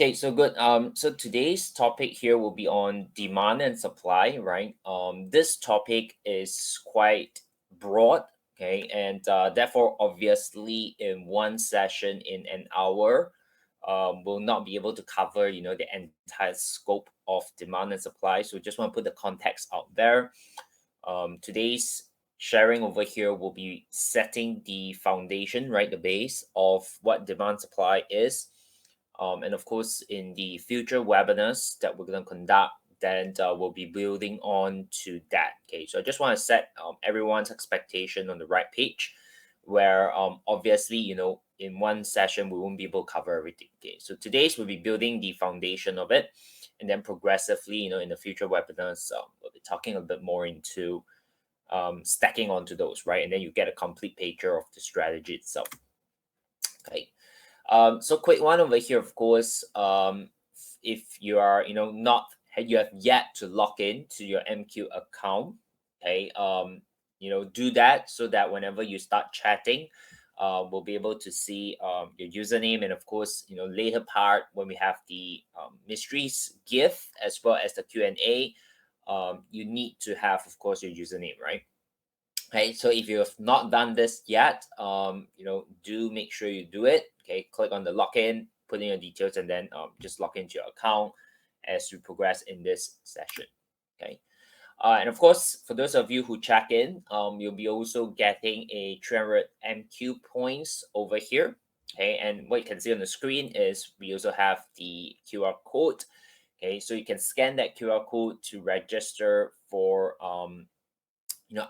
Okay, so good. So today's topic here will be on demand and supply, right? This topic is quite broad, okay, and therefore, obviously, in one session in an hour, we'll not be able to cover, the entire scope of demand and supply. So just want to put the context out there. Today's sharing over here will be setting the foundation, right, the base of what demand supply is. And of course, in the future webinars that we're going to conduct, then we'll be building on to that. Okay, so I just want to set everyone's expectation on the right page, where obviously, in one session we won't be able to cover everything. Okay, so today's we'll be building the foundation of it, and then progressively, in the future webinars, we'll be talking a bit more into stacking onto those, right? And then you get a complete picture of the strategy itself. Okay. So quick one over here, of course. If you are, you have yet to log in to your MQ account, okay. Do that so that whenever you start chatting, we'll be able to see your username, and of course, later part when we have the mysteries gift as well as the Q&A, you need to have, of course, your username, right? Okay, so if you have not done this yet, do make sure you do it. Okay, click on the login, put in your details, and then just log into your account as we progress in this session. Okay, and of course, for those of you who check in, you'll be also getting a 300 MQ points over here. Okay, and what you can see on the screen is we also have the QR code. Okay, so you can scan that QR code to register for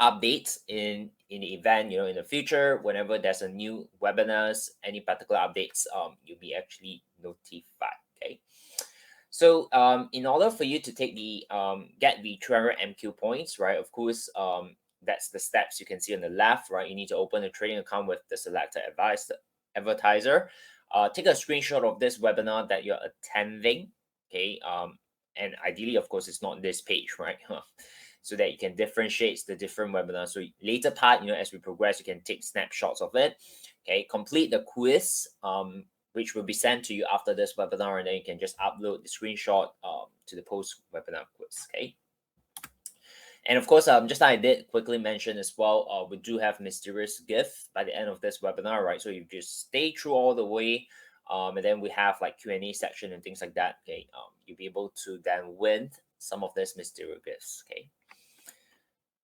updates in the event, in the future. Whenever there's a new webinars, any particular updates, you'll be actually notified. Okay, so in order for you to take the get the 200 MQ points, right, of course, that's the steps you can see on the left, right? You need to open a trading account with the selected advertiser. Take a screenshot of this webinar that you're attending. Okay, and ideally, of course, it's not this page, right? So that you can differentiate the different webinars. So later part, as we progress, you can take snapshots of it. Okay, complete the quiz, which will be sent to you after this webinar, and then you can just upload the screenshot to the post webinar quiz. Okay. And of course, just like I did quickly mention as well, we do have mysterious gift by the end of this webinar, right? So you just stay through all the way, and then we have like Q&A section and things like that. Okay, you'll be able to then win some of these mysterious gifts. Okay.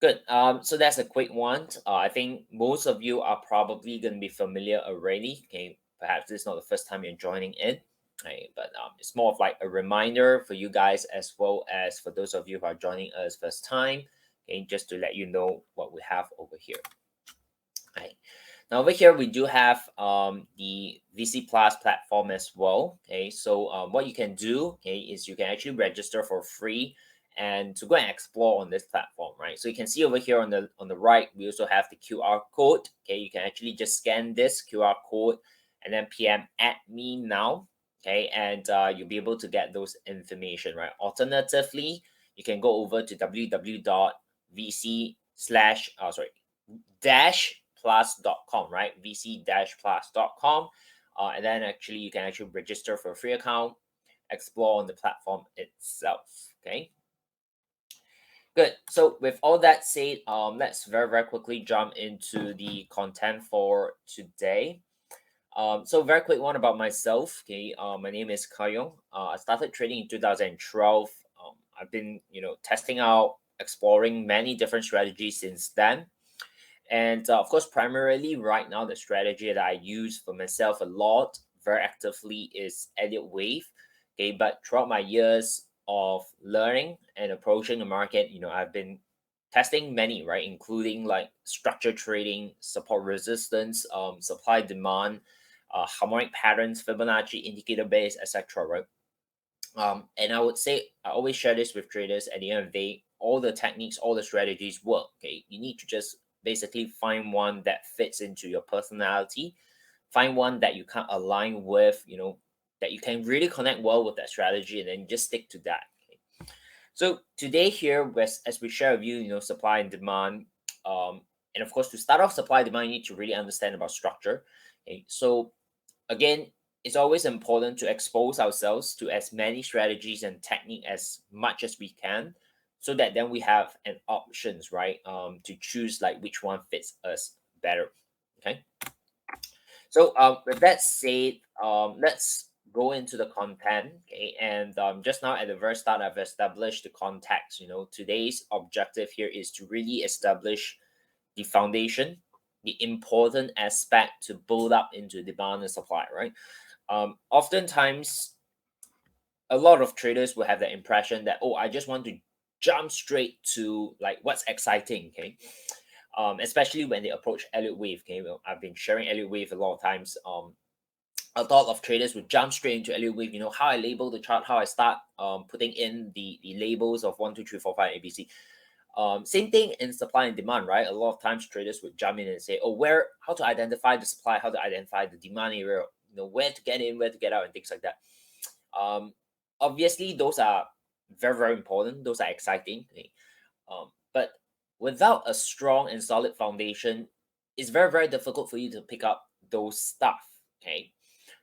Good. So that's a quick one. I think most of you are probably going to be familiar already. Okay, perhaps this is not the first time you're joining in. Okay, but it's more of like a reminder for you guys as well as for those of you who are joining us first time. Okay, just to let you know what we have over here. Okay. Now over here we do have the VC Plus platform as well. Okay, so what you can do, okay, is you can actually register for free and to go and explore on this platform, right? So you can see over here on the right, we also have the QR code. Okay, you can actually just scan this QR code and then PM @me now. Okay, and you'll be able to get those information, right? Alternatively, you can go over to www.vc slash dash plus.com, right? vc-plus.com, and then actually you can actually register for a free account, explore on the platform itself. Okay. Good. So with all that said, let's very, very quickly jump into the content for today. So very quick one about myself. Okay, my name is Yong. I started trading in 2012. I've been, testing out, exploring many different strategies since then. And of course, primarily right now, the strategy that I use for myself a lot, very actively, is Elliott Wave. Okay, but throughout my years of learning and approaching the market, I've been testing many, right, including like structured trading, support resistance, supply demand, harmonic patterns, Fibonacci indicator base, etc. Right. And I would say I always share this with traders. At the end of the day, all the techniques, all the strategies work. Okay, you need to just basically find one that fits into your personality, find one that you can align with, that you can really connect well with that strategy, and then just stick to that. Okay? So today here, as we share with you, supply and demand, and of course to start off supply and demand, you need to really understand about structure. Okay, so again, it's always important to expose ourselves to as many strategies and technique as much as we can, so that then we have an options, right? To choose like which one fits us better. Okay. So with that said, let's go into the content. Okay, and just now at the very start, I've established the context. Today's objective here is to really establish the foundation, the important aspect to build up into demand and supply. Right. Oftentimes, a lot of traders will have the impression that, oh, I just want to jump straight to like what's exciting. Okay. Especially when they approach Elliott wave. Okay, well, I've been sharing Elliott wave a lot of times. A lot of traders would jump straight into Elliott wave. How I label the chart, how I start putting in the labels of 1, 2, 3, 4, 5 ABC. Same thing in supply and demand, right? A lot of times traders would jump in and say, oh, how to identify the supply, how to identify the demand area, where to get in, where to get out, and things like that. Obviously, those are very, very important. Those are exciting. Okay? But without a strong and solid foundation, it's very, very difficult for you to pick up those stuff. Okay.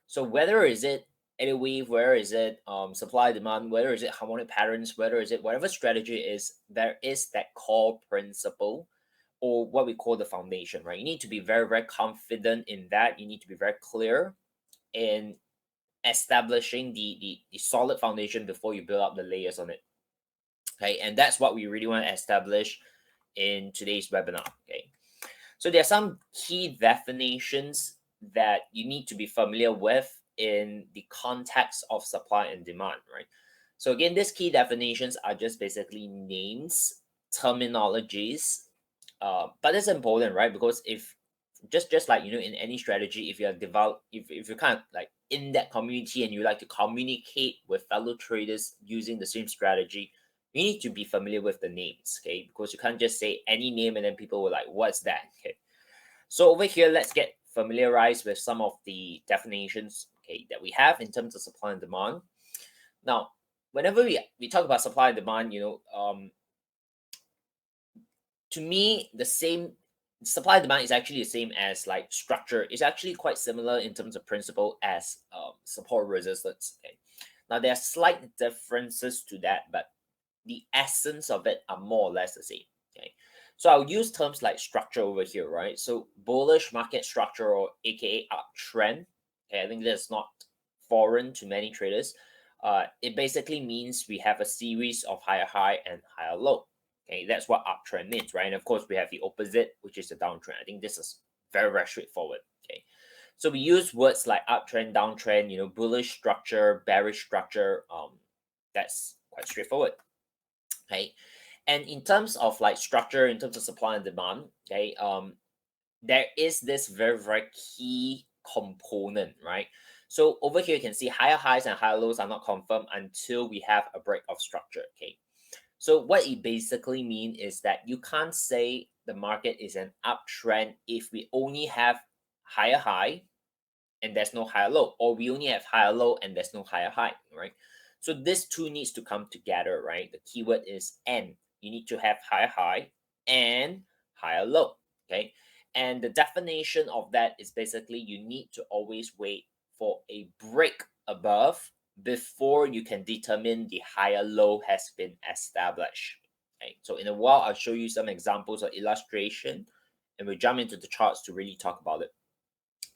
So whether is it any wave, whether is it supply demand, whether is it harmonic patterns, whether is it whatever strategy is, there is that core principle or what we call the foundation, right? You need to be very, very confident in that. You need to be very clear in establishing the solid foundation before you build up the layers on it. Okay, and that's what we really want to establish in today's webinar. Okay, so there are some key definitions that you need to be familiar with in the context of supply and demand, right? So again, these key definitions are just basically names, terminologies, but it's important, right? Because if just like in any strategy, if you're if you're kind of like in that community and you like to communicate with fellow traders using the same strategy, you need to be familiar with the names, okay? Because you can't just say any name and then people will like, what's that? Okay. So over here, let's get familiarized with some of the definitions, okay, that we have in terms of supply and demand. Now, whenever we talk about supply and demand, to me, the same supply and demand is actually the same as like structure. It's actually quite similar in terms of principle as support resistance. Okay. Now there are slight differences to that, but the essence of it are more or less the same. Okay. So I'll use terms like structure over here, right? So bullish market structure, or aka uptrend. Okay, I think that's not foreign to many traders. It basically means we have a series of higher high and higher low. Okay, that's what uptrend means, right? And of course, we have the opposite, which is the downtrend. I think this is very, very straightforward. Okay, so we use words like uptrend, downtrend, bullish structure, bearish structure. That's quite straightforward. Okay, and in terms of like structure, in terms of supply and demand, okay, there is this very, very key component, right? So over here, you can see higher highs and higher lows are not confirmed until we have a break of structure. Okay, so what it basically means is that you can't say the market is an uptrend if we only have higher high and there's no higher low, or we only have higher low and there's no higher high, right? So this two needs to come together, right? The keyword is and. You need to have higher high and higher low, okay? And the definition of that is basically you need to always wait for a break above before you can determine the higher low has been established. Okay, so in a while, I'll show you some examples or illustration and we'll jump into the charts to really talk about it.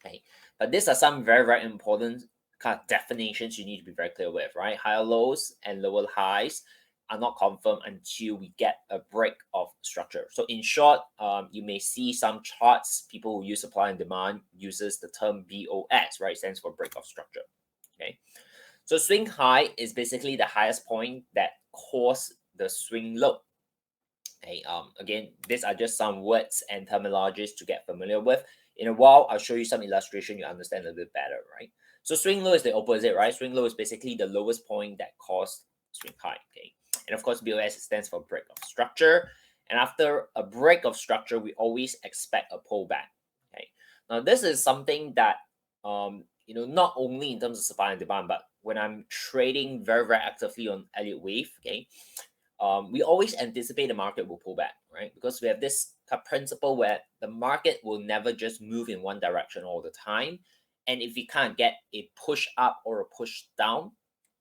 Okay, but these are some very, very important kind of definitions you need to be very clear with, right? Higher lows and lower highs are not confirmed until we get a break of structure. So in short, you may see some charts, people who use supply and demand uses the term BOS, right? It stands for break of structure. Okay. So swing high is basically the highest point that caused the swing low. Okay. Again, these are just some words and terminologies to get familiar with. In a while, I'll show you some illustration you understand a bit better, right? So swing low is the opposite, right? Swing low is basically the lowest point that caused swing high. Okay. And of course, BOS stands for break of structure. And after a break of structure, we always expect a pullback. Okay. Now, this is something that not only in terms of supply and demand, but when I'm trading very, very actively on Elliott wave, okay, we always anticipate the market will pull back, right? Because we have this principle where the market will never just move in one direction all the time. And if we can't get a push up or a push down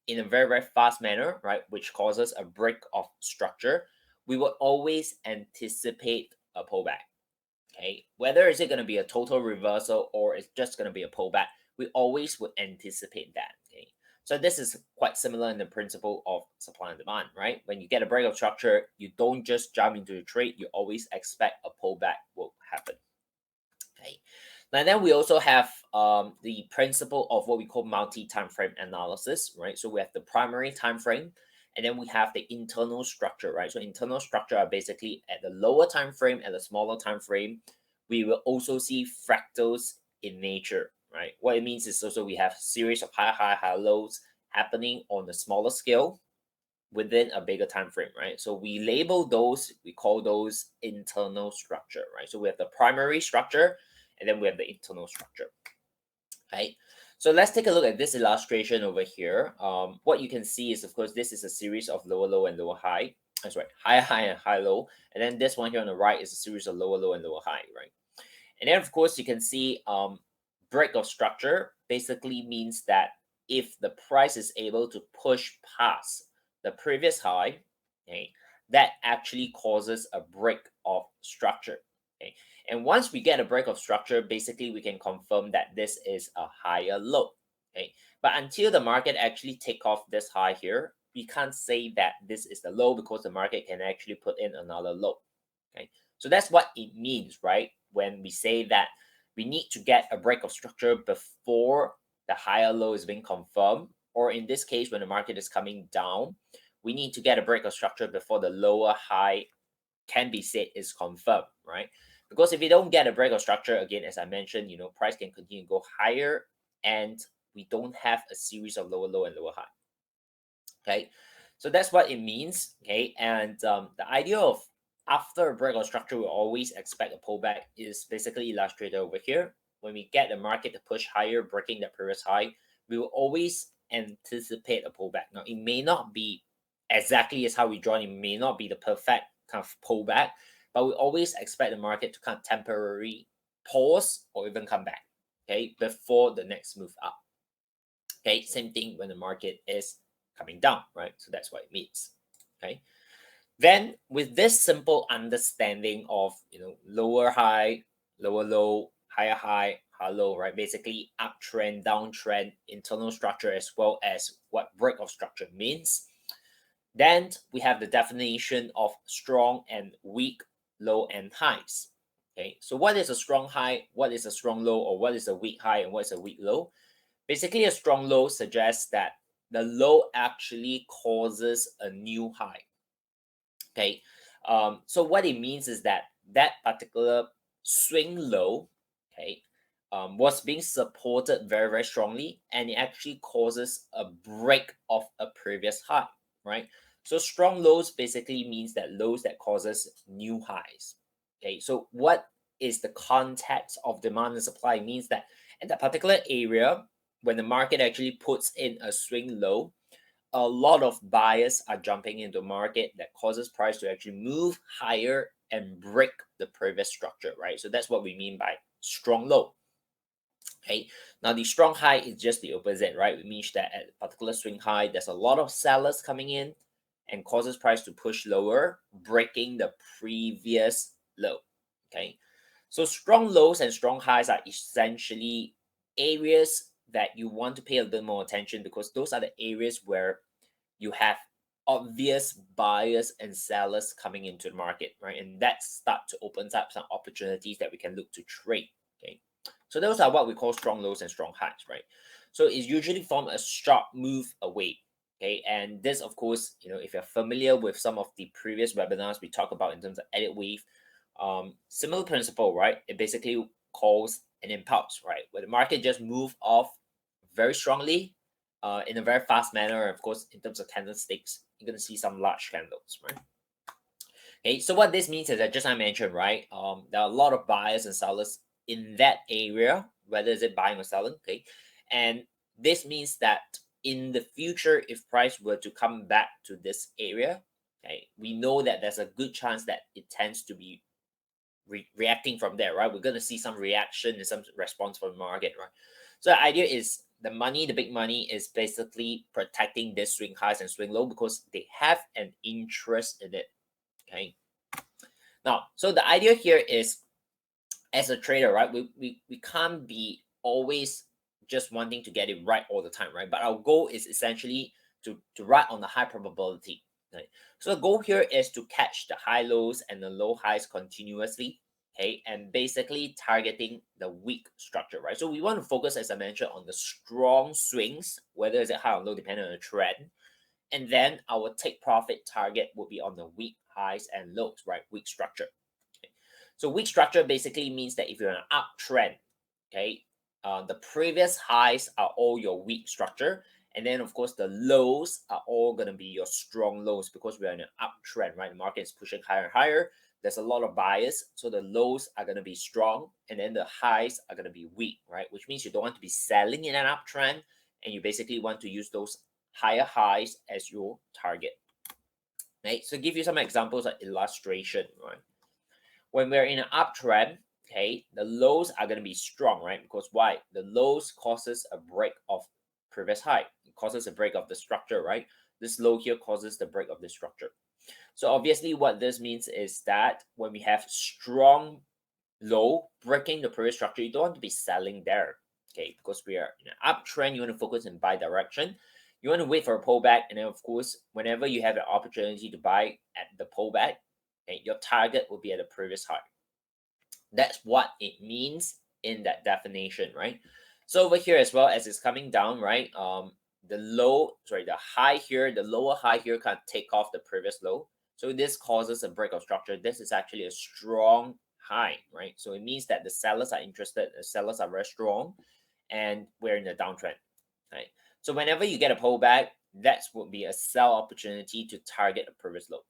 in a very, very fast manner, right, which causes a break of structure, we will always anticipate a pullback. Okay, whether is it going to be a total reversal or it's just going to be a pullback, we always would anticipate that. Okay, so this is quite similar in the principle of supply and demand, right? When you get a break of structure, you don't just jump into the trade, you always expect a pullback will happen. Okay, now then we also have the principle of what we call multi-time frame analysis, right? So we have the primary time frame, and then we have the internal structure, right? So internal structure are basically at the lower time frame, at the smaller time frame. We will also see fractals in nature, right? What it means is also we have series of high lows happening on the smaller scale within a bigger time frame, right? So we label those, we call those internal structure, right? So we have the primary structure, and then we have the internal structure, right? So let's take a look at this illustration over here. What you can see is, of course, this is a series of lower low and lower high. That's right, high high and high low. And then this one here on the right is a series of lower low and lower high, right? And then, of course, you can see break of structure basically means that if the price is able to push past the previous high, okay, that actually causes a break of structure. Okay. And once we get a break of structure, basically we can confirm that this is a higher low. Okay. But until the market actually take off this high here, we can't say that this is the low because the market can actually put in another low. Okay. So that's what it means, right? When we say that we need to get a break of structure before the higher low is being confirmed, or in this case, when the market is coming down, we need to get a break of structure before the lower high can be said is confirmed, right? Because if you don't get a break of structure, again, as I mentioned, price can continue to go higher and we don't have a series of lower low and lower high. Okay, so that's what it means. Okay, and the idea of after a break of structure, we always expect a pullback is basically illustrated over here. When we get the market to push higher, breaking the previous high, we will always anticipate a pullback. Now, it may not be exactly as how we draw, it may not be the perfect kind of pullback, but we always expect the market to kind of temporarily pause or even come back, okay, before the next move up. Okay, same thing when the market is coming down, right? So that's what it means. Okay. Then with this simple understanding of lower high, lower low, higher high, higher low, right? Basically uptrend, downtrend, internal structure, as well as what break of structure means. Then we have the definition of strong and weak low and highs. Okay, so what is a strong high? What is a strong low? Or what is a weak high? And what is a weak low? Basically, a strong low suggests that the low actually causes a new high. Okay, so what it means is that that particular swing low, okay, was being supported very, very strongly, and it actually causes a break of a previous high, right? So strong lows basically means that lows that causes new highs. Okay, so what is the context of demand and supply? It means that in that particular area, when the market actually puts in a swing low, a lot of buyers are jumping into market that causes price to actually move higher and break the previous structure, right? So that's what we mean by strong low. Okay, now the strong high is just the opposite, right? It means that at a particular swing high, there's a lot of sellers coming in and causes price to push lower, breaking the previous low. Okay, so strong lows and strong highs are essentially areas that you want to pay a bit more attention, because those are the areas where you have obvious buyers and sellers coming into the market, right? And that start to open up some opportunities that we can look to trade. Okay, so those are what we call strong lows and strong highs, right? So it's usually from a sharp move away. Okay, and this, of course, if you're familiar with some of the previous webinars we talk about in terms of edit wave, similar principle, right? It basically calls an impulse, right? Where the market just move off very strongly, in a very fast manner. Of course, in terms of candlesticks, you're going to see some large candles, right? Okay, so what this means is that just I mentioned, right? There are a lot of buyers and sellers in that area, whether is it buying or selling. Okay, and this means that in the future, if price were to come back to this area, okay, we know that there's a good chance that it tends to be reacting from there, right? We're going to see some reaction and some response from the market, right? So the idea is the money, the big money, is basically protecting this swing highs and swing low because they have an interest in it. Okay. Now, so the idea here is, as a trader, right, we can't be always just wanting to get it right all the time, right? But our goal is essentially to ride on the high probability. Right? So the goal here is to catch the high lows and the low highs continuously, okay, and basically targeting the weak structure, right? So we want to focus, as I mentioned, on the strong swings, whether it's high or low, depending on the trend. And then our take profit target will be on the weak highs and lows, right? Weak structure. Okay. So weak structure basically means that if you're in an uptrend, okay, the previous highs are all your weak structure, and then of course the lows are all gonna be your strong lows because we're in an uptrend, right? The market is pushing higher and higher. There's a lot of bias, so the lows are gonna be strong, and then the highs are gonna be weak, right? Which means you don't want to be selling in an uptrend, and you basically want to use those higher highs as your target. Right? So give you some examples of illustration, right? When we're in an uptrend, okay, the lows are going to be strong, right? Because why? The lows causes a break of previous high. It causes a break of the structure, right? This low here causes the break of the structure. So obviously what this means is that when we have strong low breaking the previous structure, you don't want to be selling there, okay? Because we are in an uptrend, you want to focus in buy direction. You want to wait for a pullback, and then of course, whenever you have an opportunity to buy at the pullback, okay, your target will be at the previous high. That's what it means in that definition, right? So over here as well, as it's coming down, right? The high here, the lower high here can take off the previous low. So this causes a break of structure. This is actually a strong high, right? So it means that the sellers are interested, the sellers are very strong, and we're in a downtrend, right? So whenever you get a pullback, that would be a sell opportunity to target a previous low.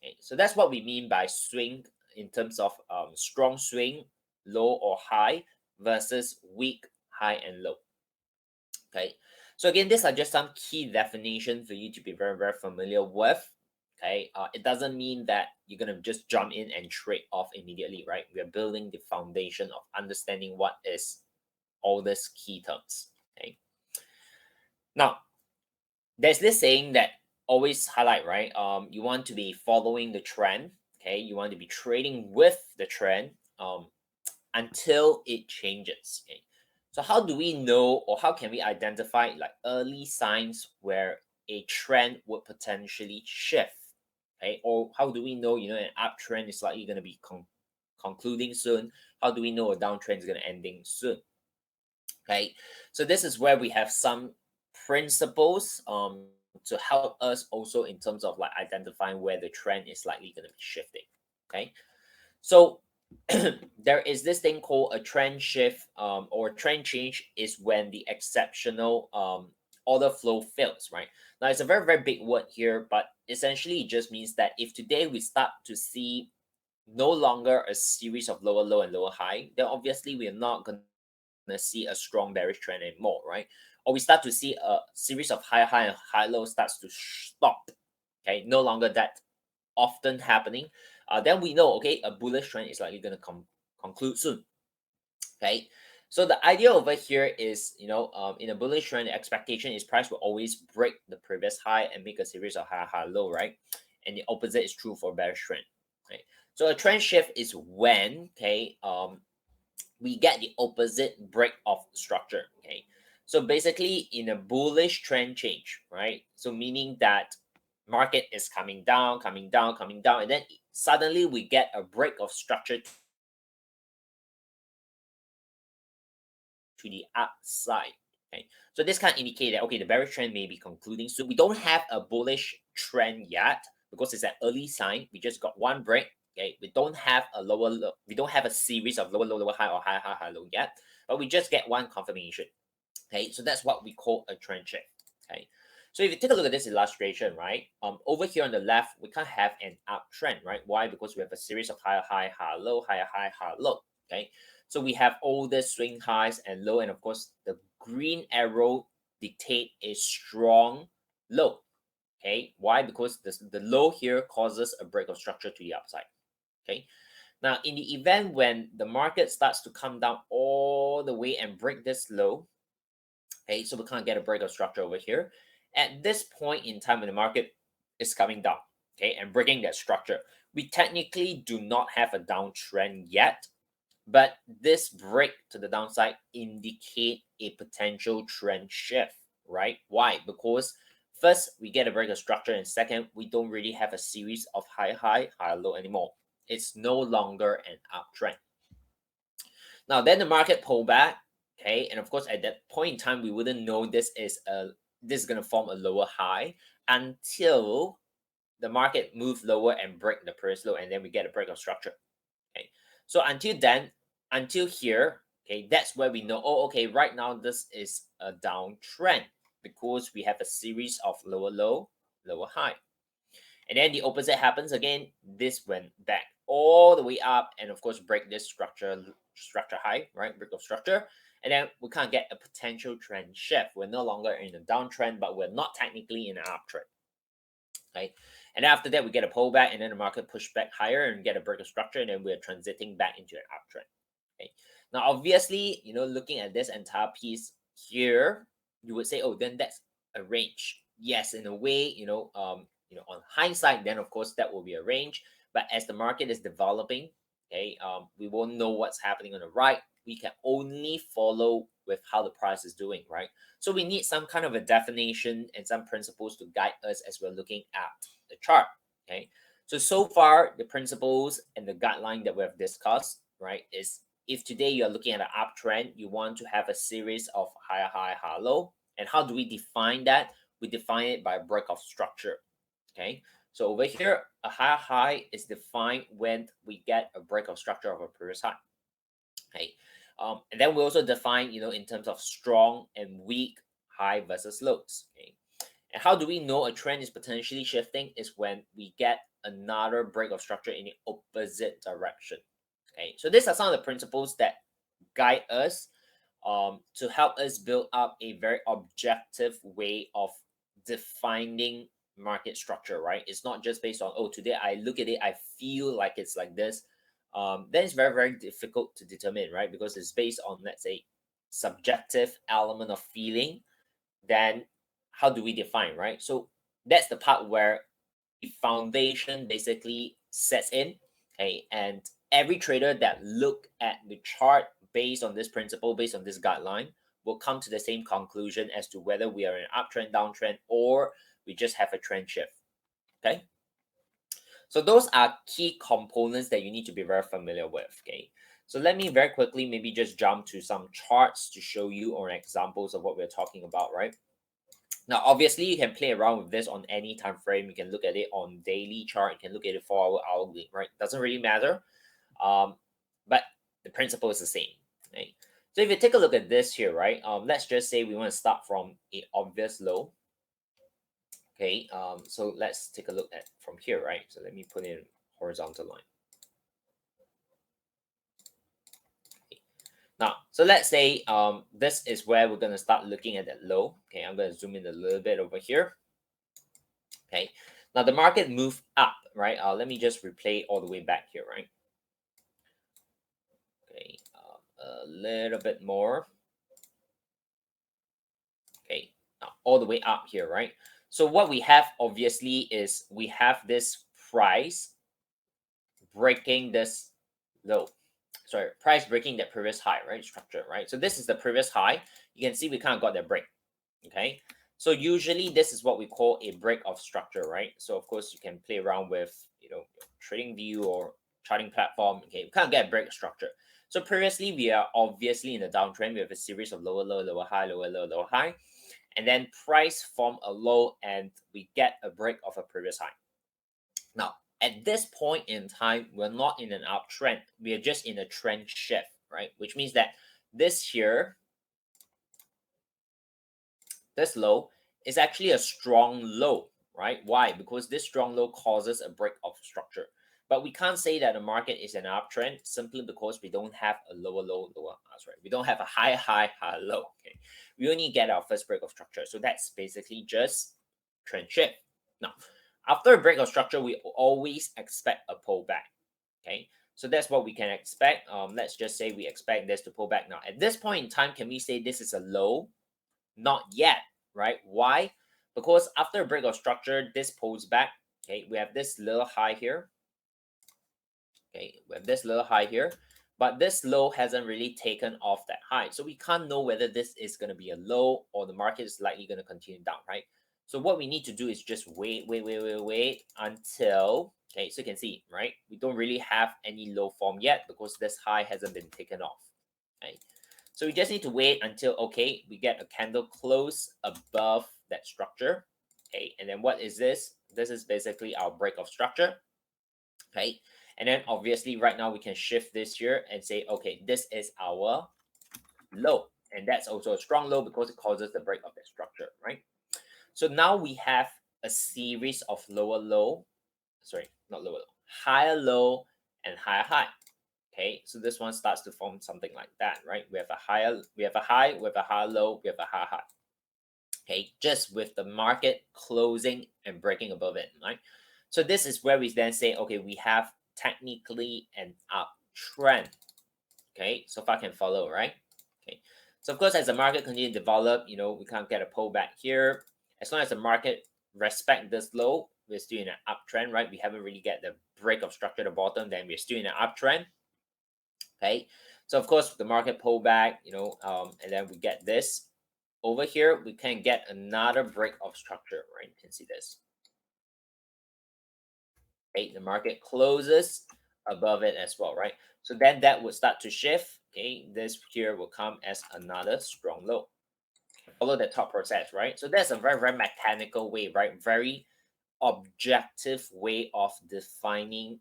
Okay, so that's what we mean by swing in terms of strong swing, low or high, versus weak, high and low. Okay, so again, these are just some key definitions for you to be very, very familiar with. Okay, it doesn't mean that you're gonna just jump in and trade off immediately, right? We are building the foundation of understanding what is all these key terms. Okay, now there's this saying that always highlight, right? You want to be following the trend. Okay, you want to be trading with the trend until it changes. Okay, so how do we know, or how can we identify like early signs where a trend would potentially shift? Okay, or how do we know, an uptrend is likely going to be concluding soon? How do we know a downtrend is going to ending soon? Okay, so this is where we have some principles to help us also in terms of like identifying where the trend is likely going to be shifting. Okay, so there is this thing called a trend shift, or trend change is when the exceptional order flow fails, right? Now it's a very, very big word here, but essentially it just means that if today we start to see no longer a series of lower low and lower high, then obviously we are not going to see a strong bearish trend anymore, right? Or we start to see a series of high high and high low starts to stop. Okay, no longer that often happening. Then we know, okay, a bullish trend is likely going to conclude soon. Okay, so the idea over here is, in a bullish trend, the expectation is price will always break the previous high and make a series of high high low, right? And the opposite is true for bearish trend. Okay, so a trend shift is when, okay, we get the opposite break of structure. Okay, so basically in a bullish trend change, right? So meaning that market is coming down, coming down, coming down, and then suddenly we get a break of structure to the upside. Okay, so this can indicate that, okay, the bearish trend may be concluding soon. We don't have a bullish trend yet because it's an early sign. We just got one break. Okay, we don't have a lower low, we don't have a series of lower low, lower high, or high high, high low yet, but we just get one confirmation. Okay, so that's what we call a trend shift. Okay, so if you take a look at this illustration, right, over here on the left, we can't have an uptrend, right? Why? Because we have a series of higher high, higher low, higher high, higher low. Okay, so we have all the swing highs and low, and of course the green arrow dictate a strong low. Okay, why? Because the low here causes a break of structure to the upside. Okay, now in the event when the market starts to come down all the way and break this low, Okay, so we can't get a break of structure over here. At this point in time when the market is coming down, okay, and breaking that structure, we technically do not have a downtrend yet, but this break to the downside indicate a potential trend shift, right? Why? Because first we get a break of structure, and second, we don't really have a series of high, low anymore. It's no longer an uptrend. Now then the market pull back, okay, and of course at that point in time we wouldn't know this is gonna form a lower high until the market move lower and break the previous low, and then we get a break of structure. Okay, so until then, until here, okay, that's where we know, oh, okay, right now this is a downtrend because we have a series of lower low, lower high. And then the opposite happens again. This went back all the way up, and of course break this structure high, right? Break of structure, and then we can't get a potential trend shift. We're no longer in a downtrend, but we're not technically in an uptrend, right? And after that, we get a pullback, and then the market push back higher and get a break of structure, and then we're transiting back into an uptrend. Okay. Now, obviously, looking at this entire piece here, you would say, oh, then that's a range. Yes, in a way, on hindsight, then of course that will be a range. But as the market is developing, okay, we won't know what's happening on the right. We can only follow with how the price is doing, right? So we need some kind of a definition and some principles to guide us as we're looking at the chart. Okay. So far, the principles and the guideline that we have discussed, right, is if today you're looking at an uptrend, you want to have a series of higher high, higher low. And how do we define that? We define it by a break of structure. Okay. So over here, a higher high is defined when we get a break of structure of a previous high. Okay. And then we also define, in terms of strong and weak high versus lows. Okay. And how do we know a trend is potentially shifting? Is when we get another break of structure in the opposite direction. Okay. So these are some of the principles that guide us to help us build up a very objective way of defining market structure, right? It's not just based on, oh, today I look at it, I feel like it's like this. Then it's very, very difficult to determine, right? Because it's based on, let's say, subjective element of feeling. Then how do we define, right? So that's the part where the foundation basically sets in. Okay, and every trader that look at the chart based on this principle, based on this guideline, will come to the same conclusion as to whether we are in an uptrend, downtrend, or we just have a trend shift. Okay, so those are key components that you need to be very familiar with. Okay, so let me very quickly maybe just jump to some charts to show you or examples of what we're talking about, right? Now, obviously, you can play around with this on any time frame. You can look at it on daily chart. You can look at it 4 hour, hourly, right? Doesn't really matter. But the principle is the same, right? So if you take a look at this here, right? Let's just say we want to start from a obvious low. Okay. So let's take a look at from here, right? So let me put in horizontal line. Now, so let's say this is where we're going to start looking at that low. Okay, I'm going to zoom in a little bit over here. Okay, now the market moved up, right? Let me just replay all the way back here, right? Okay, a little bit more. Okay, now all the way up here, right? So what we have obviously is we have this price breaking this low. Sorry, price breaking that previous high, right? Structure, right? So this is the previous high. You can see we kind of got that break. Okay, so usually this is what we call a break of structure, right? So of course you can play around with trading view or charting platform. Okay, we can't get a break of structure. So previously we are obviously in a downtrend. We have a series of lower low, lower high, lower low, lower high, and then price form a low and we get a break of a previous high. Now at this point in time, we're not in an uptrend. We are just in a trend shift, right? Which means that this here, this low is actually a strong low, right? Why? Because this strong low causes a break of structure. But we can't say that the market is an uptrend simply because we don't have a lower low, sorry, we don't have a high, high, high low. Okay, we only get our first break of structure. So that's basically just trend shift. Now, after a break of structure, we always expect a pullback. Okay, so that's what we can expect. Let's just say we expect this to pull back. Now, at this point in time, can we say this is a low? Not yet, right? Why? Because after a break of structure, this pulls back. Okay, we have this little high here. Okay, we have this little high here, but this low hasn't really taken off that high. So we can't know whether this is going to be a low or the market is likely going to continue down, right? So what we need to do is just wait until, okay, so you can see, right? We don't really have any low form yet because this high hasn't been taken off, right? So we just need to wait until, okay, we get a candle close above that structure, okay? And then what is this? This is basically our break of structure, okay? And then obviously right now we can shift this here and say, okay, this is our low. And that's also a strong low because it causes the break of the structure, right? So now we have a series of lower low, sorry, not lower low, higher low and higher high. Okay, so this one starts to form something like that, right? We have a high, we have a higher low, we have a higher high. Okay, just with the market closing and breaking above it, right? So this is where we then say, okay, we have technically an uptrend. Okay, so far can follow, right? Okay, so of course, as the market continues to develop, we can't get a pullback here. As long as the market respect this low, we're still in an uptrend, right? We haven't really get the break of structure at the bottom, then we're still in an uptrend. Okay, so of course, the market pullback, and then we get this over here, we can get another break of structure, right? You can see this. Okay, the market closes above it as well, right? So then that would start to shift. Okay, this here will come as another strong low. Follow the top process, right? So that's a very, very mechanical way, right? Very objective way of defining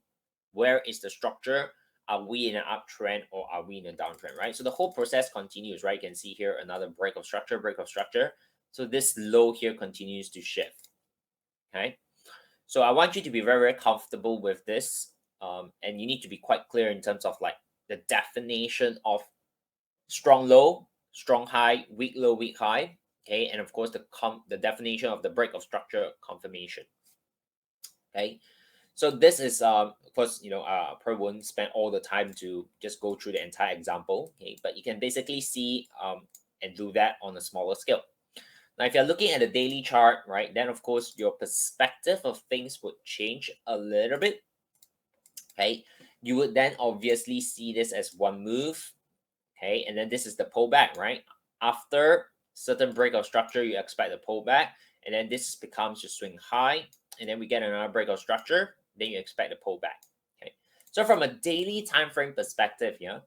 where is the structure. Are we in an uptrend or are we in a downtrend, right? So the whole process continues, right? You can see here another break of structure, break of structure. So this low here continues to shift. Okay. So I want you to be very, very comfortable with this. And you need to be quite clear in terms of like the definition of strong low, strong high, weak low, weak high. Okay. And of course, the definition of the break of structure confirmation. Okay. So this is, of course, probably won't spend all the time to just go through the entire example. Okay. But you can basically see and do that on a smaller scale. Now, if you're looking at the daily chart, right, then of course your perspective of things would change a little bit. Okay, you would then obviously see this as one move. Okay, and then this is the pullback, right? After certain break of structure, you expect the pullback, and then this becomes your swing high, and then we get another break of structure, then you expect the pullback. Okay, so from a daily time frame perspective, yeah.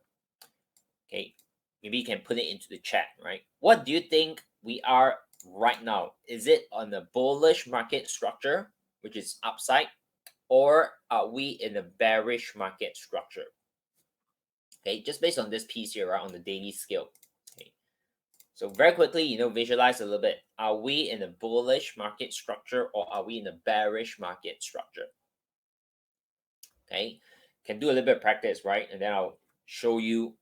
Okay, maybe you can put it into the chat, right? What do you think we are right now? Is it on a bullish market structure, which is upside, or are we in a bearish market structure? Okay, just based on this piece here, right, on the daily scale. Okay, so very quickly, visualize a little bit. Are we in a bullish market structure or are we in a bearish market structure? Okay, can do a little bit of practice, right? And then I'll show you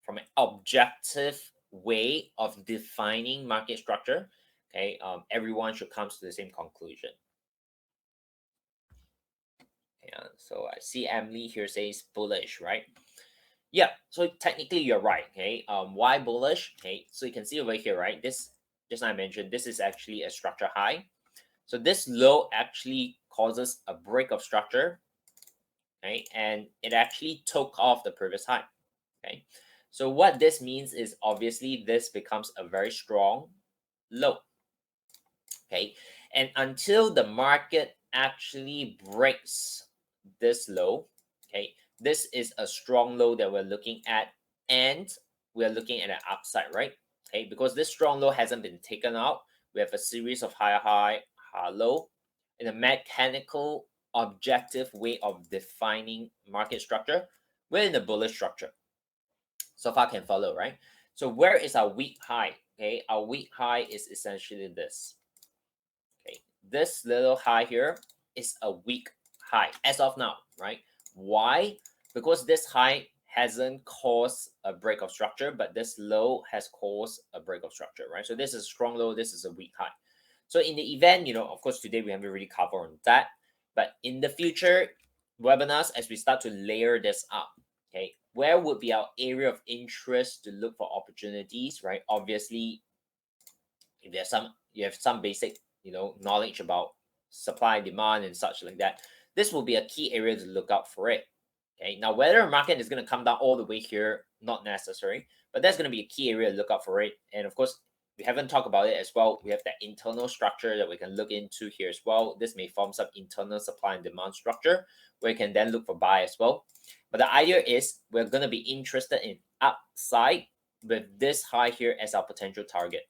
from an objective way of defining market structure. Okay, everyone should come to the same conclusion. Yeah, so I see Emily here says bullish, right? Yeah, so technically you're right. Okay, why bullish? Okay, so you can see over here, right? This, just I mentioned, this is actually a structure high. So this low actually causes a break of structure. Okay, and it actually took off the previous high. Okay, so what this means is obviously this becomes a very strong low. Okay, and until the market actually breaks this low, okay, this is a strong low that we're looking at, and we're looking at an upside, right? Okay, because this strong low hasn't been taken out, we have a series of higher high, higher low. In a mechanical, objective way of defining market structure, we're in the bullish structure. So far can follow, right? So where is our weak high? Okay, our weak high is essentially this. Okay, this little high here is a weak high as of now, right? Why? Because this high hasn't caused a break of structure, but this low has caused a break of structure, right? So this is a strong low, this is a weak high. So in the event, of course, today we haven't really covered on that, but in the future webinars, as we start to layer this up, okay, where would be our area of interest to look for opportunities, right? Obviously, if you have some basic, knowledge about supply, demand, and such like that, this will be a key area to look out for it. Okay, now whether a market is going to come down all the way here, not necessary, but that's going to be a key area to look out for it. And of course, we haven't talked about it as well. We have that internal structure that we can look into here as well. This may form some internal supply and demand structure where you can then look for buy as well. But the idea is we're going to be interested in upside with this high here as our potential target.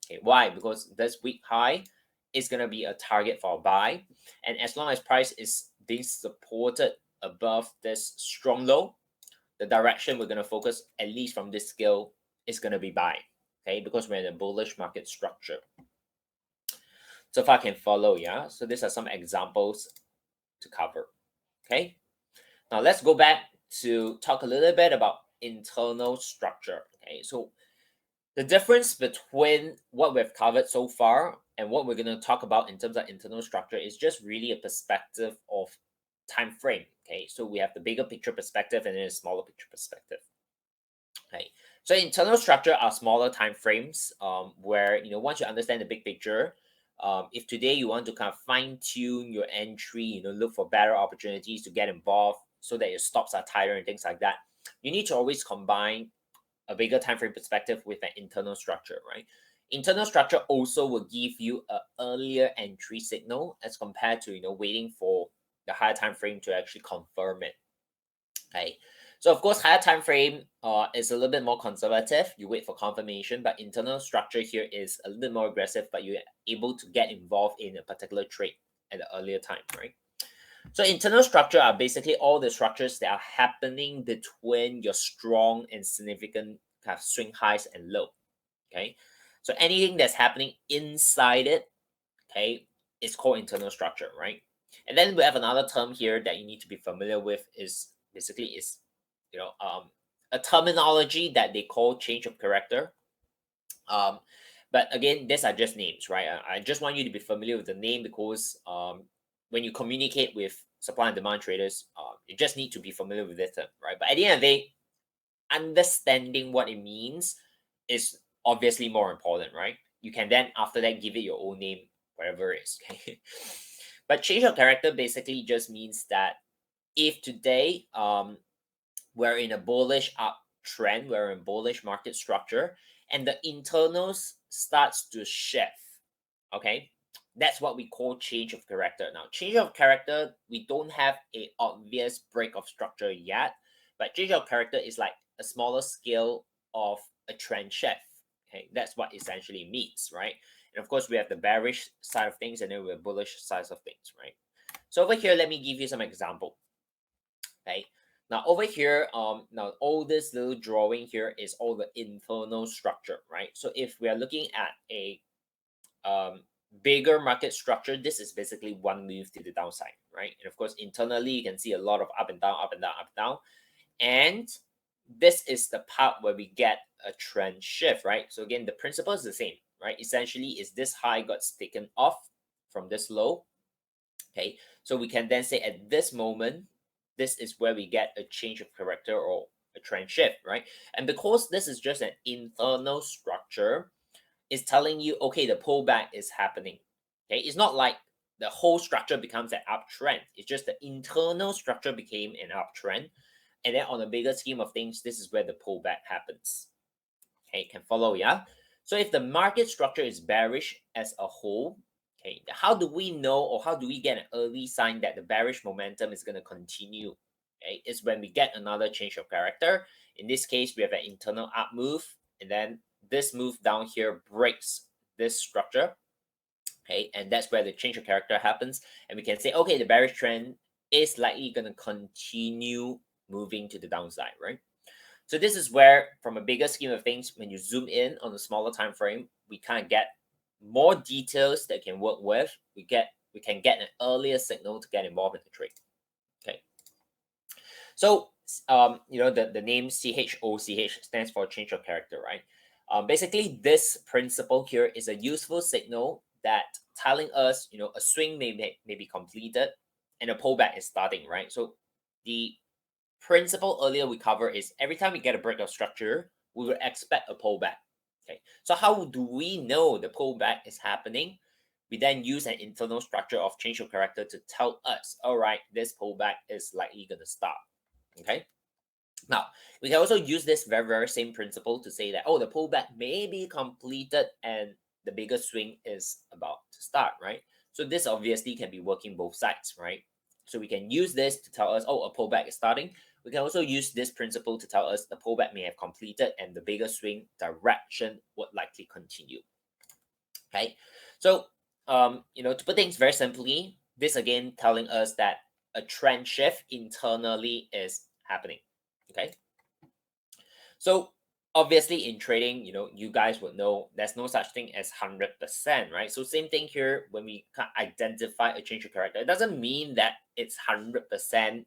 Okay, why? Because this week high is going to be a target for a buy. And as long as price is being supported above this strong low, the direction we're going to focus, at least from this scale, is going to be buy. Okay, because we're in a bullish market structure. So if I can follow, yeah. So these are some examples to cover. Okay, now let's go back to talk a little bit about internal structure. Okay, so the difference between what we've covered so far and what we're going to talk about in terms of internal structure is just really a perspective of time frame. Okay, so we have the bigger picture perspective and then a smaller picture perspective. Okay, so internal structure are smaller time frames, where once you understand the big picture, if today you want to kind of fine tune your entry, look for better opportunities to get involved so that your stops are tighter and things like that, you need to always combine a bigger time frame perspective with an internal structure, right? Internal structure also will give you an earlier entry signal as compared to waiting for the higher time frame to actually confirm it. Okay, so of course higher time frame is a little bit more conservative. You wait for confirmation, but internal structure here is a little bit more aggressive, but you're able to get involved in a particular trade at an earlier time, right? So internal structure are basically all the structures that are happening between your strong and significant kind of swing highs and low. Okay, so anything that's happening inside it, okay, is called internal structure, right? And then we have another term here that you need to be familiar with is basically is a terminology that they call change of character. But again, these are just names, right? I just want you to be familiar with the name because when you communicate with supply and demand traders, you just need to be familiar with this term, right? But at the end of the day, understanding what it means is obviously more important, right? You can then after that give it your own name, whatever it is. Okay. But change of character basically just means that if today we're in a bullish uptrend, we're in bullish market structure, and the internals starts to shift, okay, that's what we call change of character. Now, change of character, we don't have a obvious break of structure yet, but change of character is like a smaller scale of a trend shift. Okay, that's what essentially means, right? And of course, we have the bearish side of things and then we have bullish side of things, right? So over here, let me give you some example. Okay, now over here, now all this little drawing here is all the internal structure, right? So if we are looking at a bigger market structure, this is basically one move to the downside, right? And of course, internally, you can see a lot of up and down, up and down, up and down. And this is the part where we get a trend shift, right? So again, the principle is the same, right? Essentially, is this high got taken off from this low. Okay, so we can then say at this moment, this is where we get a change of character or a trend shift, right? And because this is just an internal structure, it's telling you, okay, the pullback is happening. Okay, it's not like the whole structure becomes an uptrend. It's just the internal structure became an uptrend. And then on a bigger scheme of things, this is where the pullback happens. Okay, can follow, yeah? So if the market structure is bearish as a whole, okay, how do we know or how do we get an early sign that the bearish momentum is going to continue? Okay, it's when we get another change of character. In this case, we have an internal up move, and then this move down here breaks this structure. Okay, and that's where the change of character happens. And we can say, okay, the bearish trend is likely going to continue moving to the downside, right? So this is where, from a bigger scheme of things, when you zoom in on a smaller time frame, we kind of get more details that can work with. We can get an earlier signal to get involved in the trade. Okay. So the name CHOCH stands for change of character, right? Basically, this principle here is a useful signal that telling us, a swing may be completed and a pullback is starting, right? So the principle earlier we covered is every time we get a break of structure, we will expect a pullback. Okay, so how do we know the pullback is happening? We then use an internal structure of change of character to tell us, all right, this pullback is likely going to start. Okay, now we can also use this very same principle to say that, oh, the pullback may be completed and the bigger swing is about to start, right? So this obviously can be working both sides, right? So we can use this to tell us, oh, a pullback is starting. We can also use this principle to tell us the pullback may have completed and the bigger swing direction would likely continue. Okay, so to put things very simply, this again telling us that a trend shift internally is happening. Okay, so obviously in trading, you guys would know there's no such thing as 100%, right? So same thing here when we identify a change of character. It doesn't mean that it's 100%,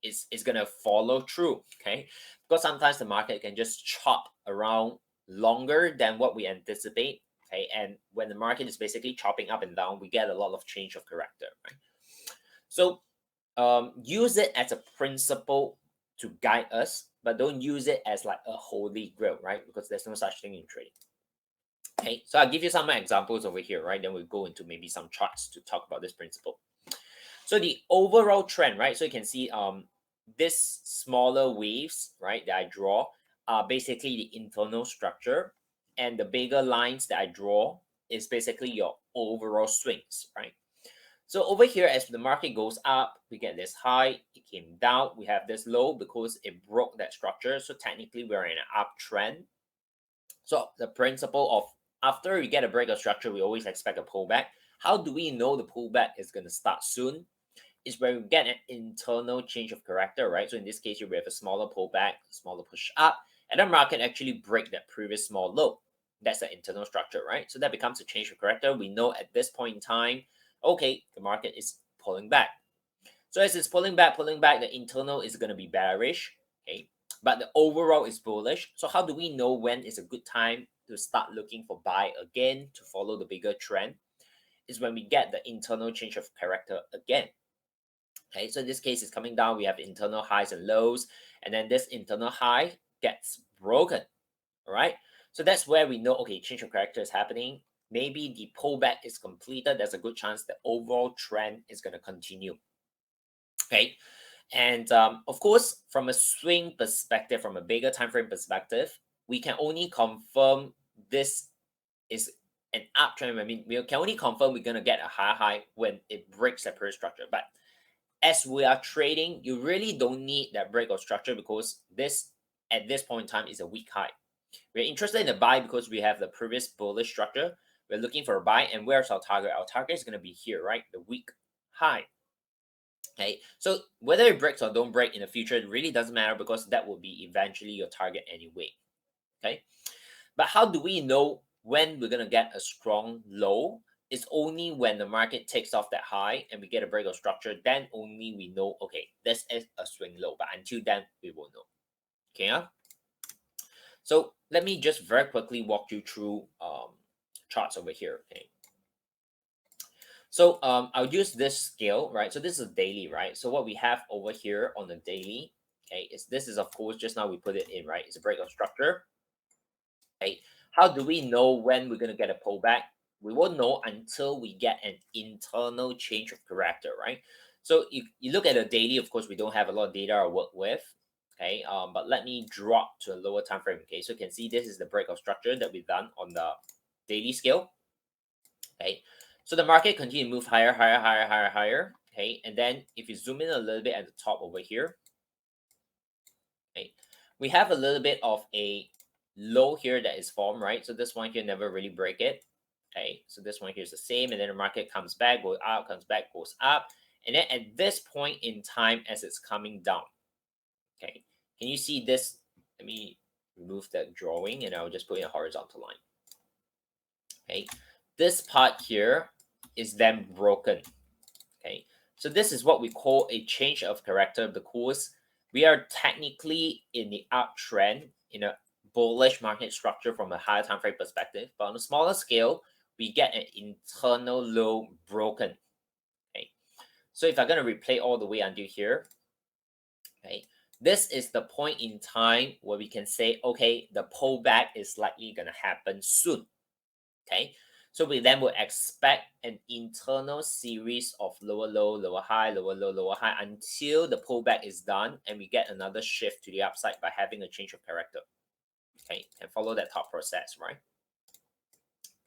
is going to follow through, okay? Because sometimes the market can just chop around longer than what we anticipate, okay? And when the market is basically chopping up and down, we get a lot of change of character, right? So use it as a principle to guide us, but don't use it as like a holy grail, right? Because there's no such thing in trading. Okay, so I'll give you some examples over here, right? Then we'll go into maybe some charts to talk about this principle. So the overall trend, right? So you can see this smaller waves, right, that I draw are basically the internal structure, and the bigger lines that I draw is basically your overall swings, right? So over here, as the market goes up, we get this high, it came down, we have this low because it broke that structure. So technically we're in an uptrend. So the principle of after we get a break of structure, we always expect a pullback. How do we know the pullback is going to start soon? Is where we get an internal change of character, right? So in this case, we have a smaller pullback, smaller push up, and the market actually break that previous small low. That's the internal structure, right? So that becomes a change of character. We know at this point in time, okay, the market is pulling back. So as it's pulling back, the internal is going to be bearish, okay? But the overall is bullish. So how do we know when is a good time to start looking for buy again to follow the bigger trend? Is when we get the internal change of character again. Okay, so in this case, it's coming down. We have internal highs and lows, and then this internal high gets broken. All right, so that's where we know, okay, change of character is happening. Maybe the pullback is completed. There's a good chance the overall trend is going to continue. Okay, and of course, from a swing perspective, from a bigger time frame perspective, we can only confirm this is an uptrend. I mean, we can only confirm we're going to get a higher high when it breaks that period structure. But as we are trading, you really don't need that break of structure because this at this point in time is a weak high. We're interested in the buy because we have the previous bullish structure. We're looking for a buy, and where's our target? Our target is going to be here, right? The weak high. Okay, so whether it breaks or don't break in the future, it really doesn't matter because that will be eventually your target anyway. Okay, but how do we know when we're gonna get a strong low? It's only when the market takes off that high and we get a break of structure, then only we know, okay, this is a swing low. But until then, we won't know. Okay, yeah? So let me just very quickly walk you through charts over here. Okay. So I'll use this scale, right? So this is a daily, right? So what we have over here on the daily, okay, is this is of course just now we put it in, right? It's a break of structure. Okay. How do we know when we're gonna get a pullback? We won't know until we get an internal change of character, right? So you look at the daily, of course, we don't have a lot of data to work with. Okay, but let me drop to a lower time frame. Okay, so you can see this is the break of structure that we've done on the daily scale. Okay, so the market continue to move higher, higher, higher, higher, higher. Okay, and then if you zoom in a little bit at the top over here, okay, we have a little bit of a low here that is formed, right? So this one here never really break it. Okay, so this one here is the same, and then the market comes back, goes up, comes back, goes up, and then at this point in time, as it's coming down, okay, can you see this? Let me remove that drawing, and I'll just put in a horizontal line. Okay, this part here is then broken. Okay, so this is what we call a change of character because we are technically in the uptrend in a bullish market structure from a higher time frame perspective, but on a smaller scale, we get an internal low broken. Okay, so if I'm going to replay all the way until here, okay, this is the point in time where we can say, okay, the pullback is likely going to happen soon. Okay, so we then would expect an internal series of lower low, lower high, lower low, lower high until the pullback is done and we get another shift to the upside by having a change of character. Okay, and follow that thought process, right?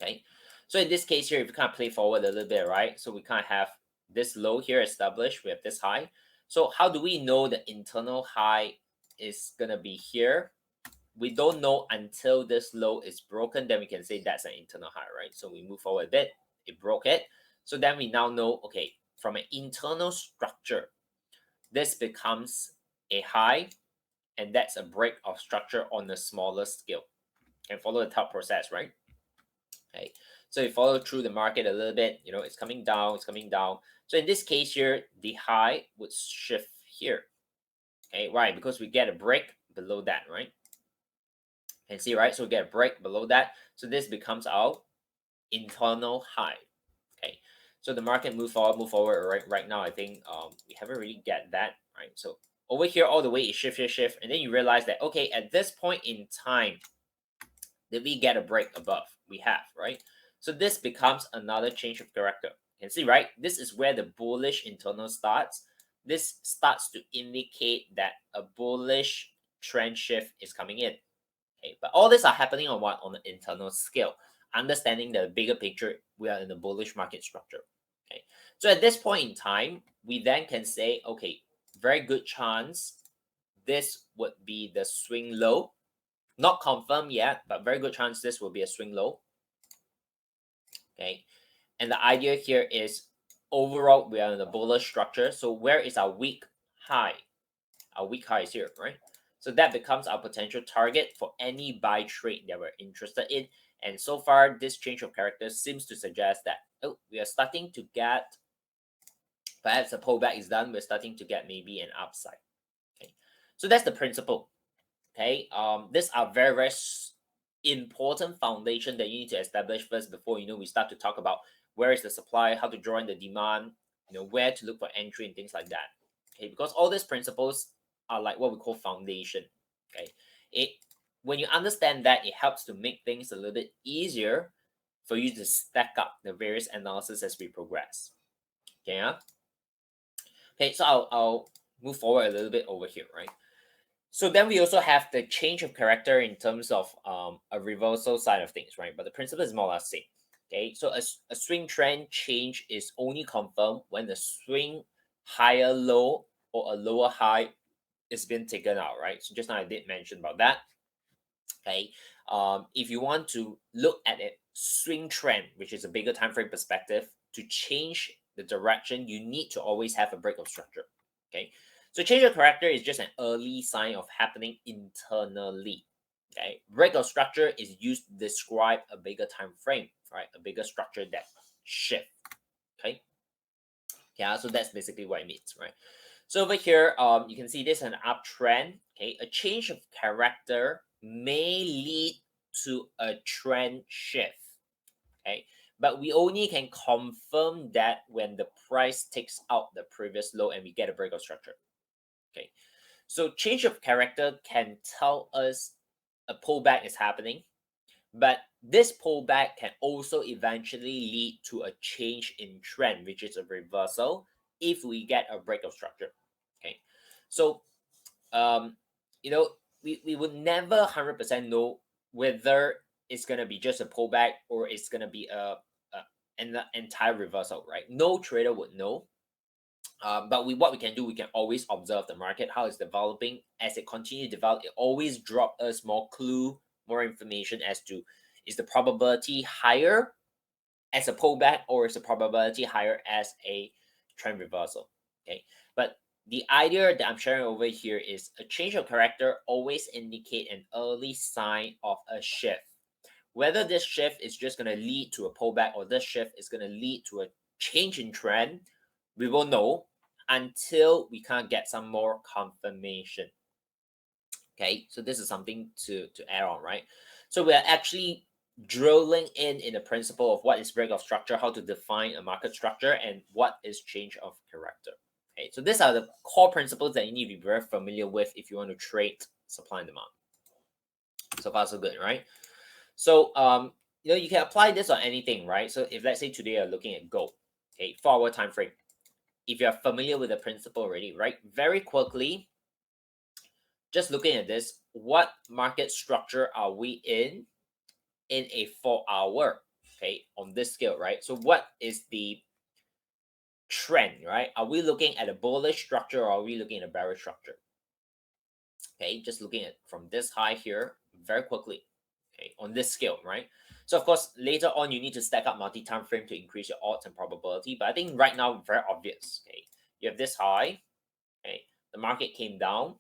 Okay, so in this case here, if you kind of play forward a little bit, right? So we kind of have this low here established, we have this high. So how do we know the internal high is gonna be here? We don't know until this low is broken, then we can say that's an internal high, right? So we move forward a bit, it broke it. So then we now know, okay, from an internal structure, this becomes a high, and that's a break of structure on a smaller scale. And follow the top process, right? Okay, so you follow through the market a little bit, it's coming down, it's coming down. So in this case here, the high would shift here. Okay, why? Because we get a break below that, right? And see, right? So we get a break below that. So this becomes our internal high. Okay, so the market move forward. Right now, I think we haven't really get that, right? So over here, all the way is shift, shift, shift, and then you realize that, okay, at this point in time, did we get a break above? We have, right? So this becomes another change of character. You can see, right? This is where the bullish internal starts. This starts to indicate that a bullish trend shift is coming in. Okay, but all this are happening on what? On the internal scale. Understanding the bigger picture, we are in the bullish market structure. Okay, so at this point in time, we then can say, okay, very good chance this would be the swing low. Not confirmed yet, but very good chance this will be a swing low. Okay, and the idea here is overall we are in a bullish structure. So where is our weak high? Our weak high is here, right? So that becomes our potential target for any buy trade that we're interested in. And so far, this change of character seems to suggest that, oh, we are starting to get, perhaps the pullback is done, we're starting to get maybe an upside. Okay, so that's the principle. Okay, these are very, very important foundation that you need to establish first before we start to talk about where is the supply, how to draw in the demand, where to look for entry and things like that. Okay, because all these principles are like what we call foundation. Okay, it when you understand that, it helps to make things a little bit easier for you to stack up the various analysis as we progress. Okay, yeah. Okay, so I'll move forward a little bit over here, right? So then we also have the change of character in terms of a reversal side of things, right? But the principle is more or less same. Okay, so a swing trend change is only confirmed when the swing higher low or a lower high is being taken out, right? So just now I did mention about that. Okay, if you want to look at a swing trend, which is a bigger time frame perspective, to change the direction, you need to always have a break of structure. Okay, so change of character is just an early sign of happening internally. Okay, break of structure is used to describe a bigger time frame, right? A bigger structure that shift. Okay, yeah, so that's basically what it means, right? So over here, you can see this is an uptrend. Okay, a change of character may lead to a trend shift. Okay, but we only can confirm that when the price takes out the previous low and we get a breakout structure. Okay, so change of character can tell us a pullback is happening, but this pullback can also eventually lead to a change in trend, which is a reversal if we get a breakout structure. Okay, so um, you know, we would never 100% know whether it's gonna be just a pullback or it's gonna be an entire reversal, right? No trader would know. But what we can do, we can always observe the market, how it's developing. As it continues to develop, it always drop us more clue, more information as to is the probability higher as a pullback or is the probability higher as a trend reversal. Okay, but the idea that I'm sharing over here is a change of character always indicate an early sign of a shift. Whether this shift is just going to lead to a pullback or this shift is going to lead to a change in trend, we will know until we can't get some more confirmation. Okay, so this is something to add on, right? So we're actually drilling in the principle of what is break of structure, how to define a market structure, and what is change of character. Okay, so these are the core principles that you need to be very familiar with if you want to trade supply and demand. So far, so good, right? So you can apply this on anything, right? So if let's say today you're looking at gold, okay, 4-hour time frame. If you're familiar with the principle already, right? Very quickly, just looking at this, what market structure are we in a 4-hour, okay, on this scale, right? So what is the trend, right? Are we looking at a bullish structure or are we looking at a bearish structure? Okay, just looking at from this high here very quickly, okay, on this scale, right? So of course, later on, you need to stack up multi-time frame to increase your odds and probability. But I think right now, very obvious, okay? You have this high, okay? The market came down.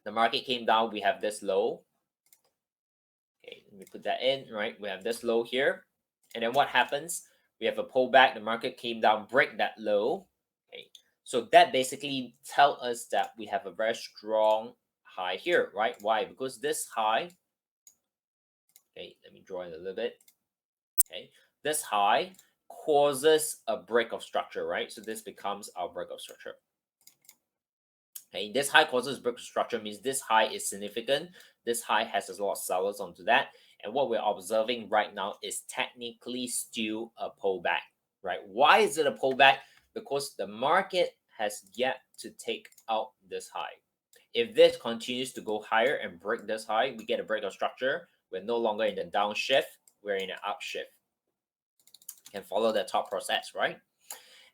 The market came down, we have this low. Okay, let me put that in, right? We have this low here. And then what happens? We have a pullback, the market came down, break that low. Okay, so that basically tells us that we have a very strong high here, right? Why? Because this high, okay, let me draw it a little bit. Okay, this high causes a break of structure, right? So this becomes our break of structure. Okay, this high causes break of structure means this high is significant. This high has a lot of sellers onto that. And what we're observing right now is technically still a pullback, right? Why is it a pullback? Because the market has yet to take out this high. If this continues to go higher and break this high, we get a break of structure. We're no longer in the downshift, we're in an upshift. You can follow the top process, right?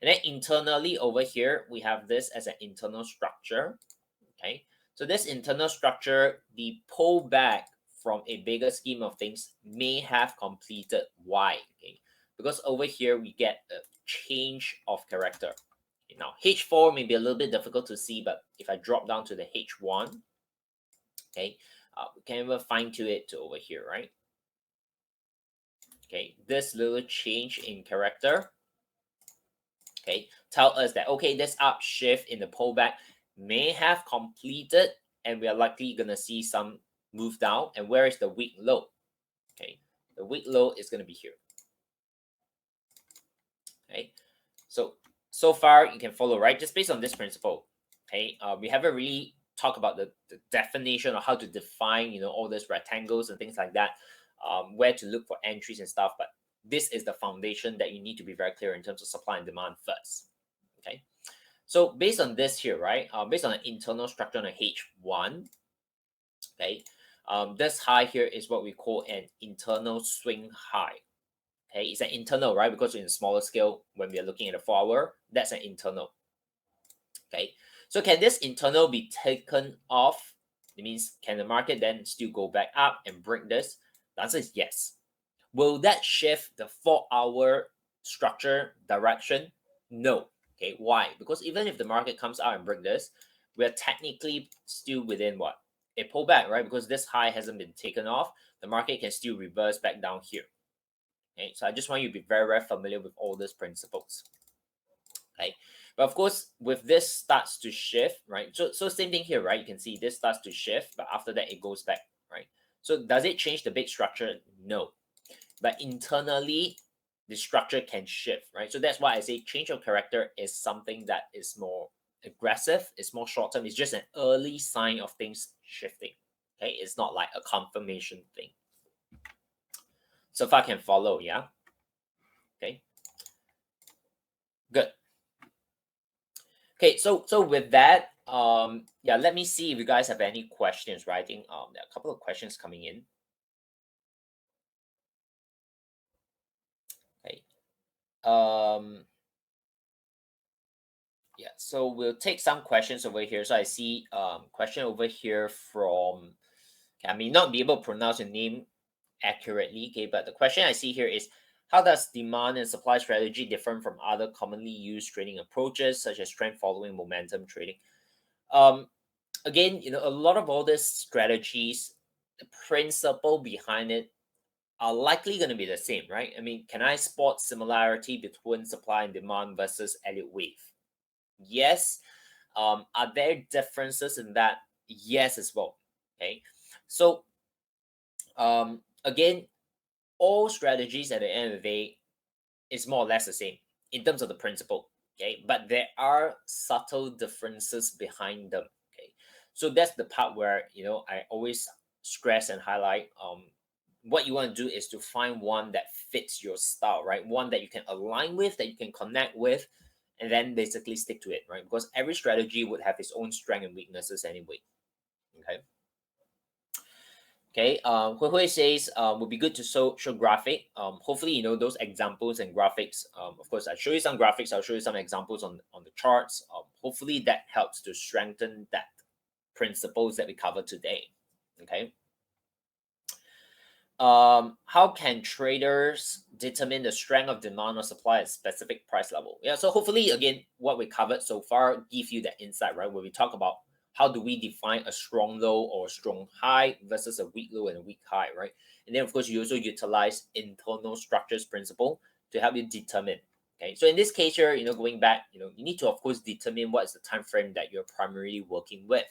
And then internally over here, we have this as an internal structure. Okay, so this internal structure, the pullback from a bigger scheme of things may have completed. Why? Okay, because over here we get a change of character. Okay, now H4 may be a little bit difficult to see, but if I drop down to the H1, okay, we can even fine tune it to over here, right? Okay, this little change in character, okay, tell us that, okay, this upshift in the pullback may have completed and we are likely going to see some move down. And where is the weak low? Okay, the weak low is going to be here. Okay, so far you can follow, right? Just based on this principle. Okay, we haven't really talked about the definition of how to define, all those rectangles and things like that, where to look for entries and stuff. But this is the foundation that you need to be very clear in terms of supply and demand first. Okay, so based on this here, right? Based on an internal structure on a H1, okay, this high here is what we call an internal swing high. Okay, it's an internal, right? Because in a smaller scale, when we are looking at a 4-hour, that's an internal. Okay, so can this internal be taken off? It means can the market then still go back up and break this? The answer is yes. Will that shift the 4-hour structure direction? No. Okay, why? Because even if the market comes out and break this, we're technically still within what? A pullback, right? Because this high hasn't been taken off, the market can still reverse back down here. Okay, so I just want you to be very, very familiar with all these principles. Okay, but of course, with this starts to shift, right? So same thing here, right? You can see this starts to shift, but after that it goes back, right? So does it change the big structure? No. But internally, the structure can shift, right? So that's why I say change of character is something that is more aggressive, it's more short term, it's just an early sign of things shifting. Okay, it's not like a confirmation thing. So far can follow, yeah. Okay, good. Okay, so with that, yeah, let me see if you guys have any questions, right? I think there are a couple of questions coming in. Okay. Yeah, so we'll take some questions over here. So I see question over here from, okay, I may not be able to pronounce your name accurately, okay, but the question I see here is, how does demand and supply strategy differ from other commonly used trading approaches such as trend following, momentum trading? Again, a lot of all these strategies, the principle behind it are likely going to be the same, right? I mean, can I spot similarity between supply and demand versus Elliott wave? Yes. Are there differences in that? Yes, as well. Okay. So, again, all strategies at the end of the day is more or less the same in terms of the principle. Okay, but there are subtle differences behind them. Okay, so that's the part where I always stress and highlight. What you want to do is to find one that fits your style, right? One that you can align with, that you can connect with, and then basically stick to it, right? Because every strategy would have its own strength and weaknesses anyway. Okay. Okay, Hui Hui says would be good to show graphic. Hopefully, those examples and graphics. Of course, I'll show you some graphics. I'll show you some examples on the charts. Hopefully, that helps to strengthen that principles that we covered today. Okay. How can traders determine the strength of demand or supply at specific price level? Yeah, so hopefully, again, what we covered so far give you that insight, right? When we talk about how do we define a strong low or a strong high versus a weak low and a weak high, right? And then, of course, you also utilize internal structures principle to help you determine. Okay, so in this case here, going back, you need to, of course, determine what is the time frame that you're primarily working with.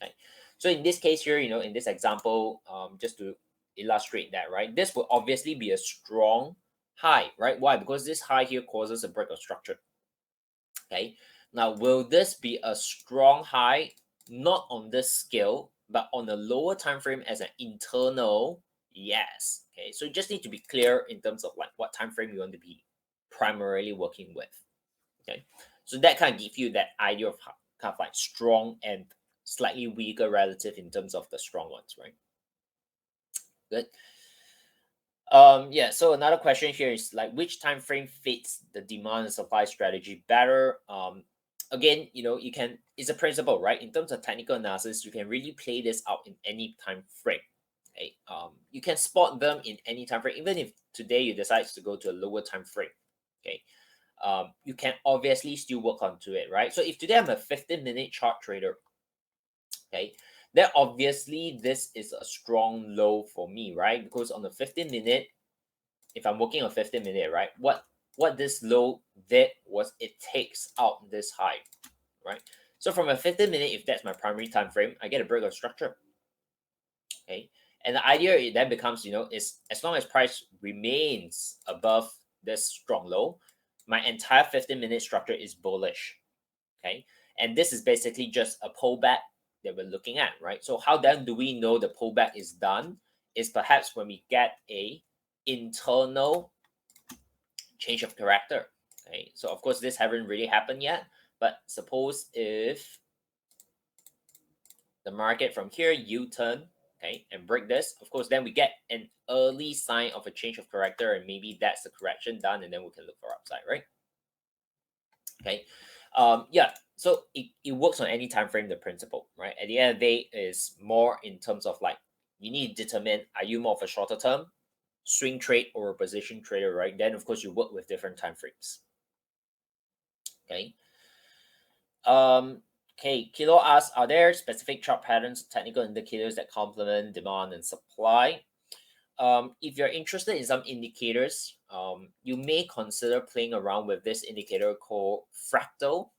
Okay, so in this case here, in this example, just to illustrate that, right? This will obviously be a strong high, right? Why? Because this high here causes a break of structure. Okay. Now, will this be a strong high? Not on this scale, but on a lower time frame as an internal? Yes. Okay. So you just need to be clear in terms of like what time frame you want to be primarily working with. Okay. So that kind of gives you that idea of kind of like strong and slightly weaker relative in terms of the strong ones, right? Good. Yeah, so another question here is like which time frame fits the demand and supply strategy better? Again, you can, it's a principle, right? In terms of technical analysis, you can really play this out in any time frame. Okay. You can spot them in any time frame, even if today you decide to go to a lower time frame. Okay. You can obviously still work onto it, right? So if today I'm a 15-minute chart trader, okay, then obviously this is a strong low for me, right? Because on the 15-minute, if I'm working on 15-minute, right, what this low did was it takes out this high, right? So from a 15-minute, if that's my primary time frame, I get a break of structure. Okay. And the idea it then becomes, is as long as price remains above this strong low, my entire 15-minute structure is bullish. Okay. And this is basically just a pullback that we're looking at, right? So how then do we know the pullback is done? Is perhaps when we get a internal change of character. Okay, so of course this haven't really happened yet, but suppose if the market from here U-turn, okay, and break this, of course then we get an early sign of a change of character, and maybe that's the correction done, and then we can look for upside, right? Okay. Yeah, so it works on any time frame, the principle, right? At the end of the day is more in terms of like you need to determine, are you more of a shorter term swing trade or a position trader, right? Then of course you work with different time frames. Okay. Okay, Kilo asks, are there specific chart patterns, technical indicators that complement demand and supply? If you're interested in some indicators, you may consider playing around with this indicator called fractal.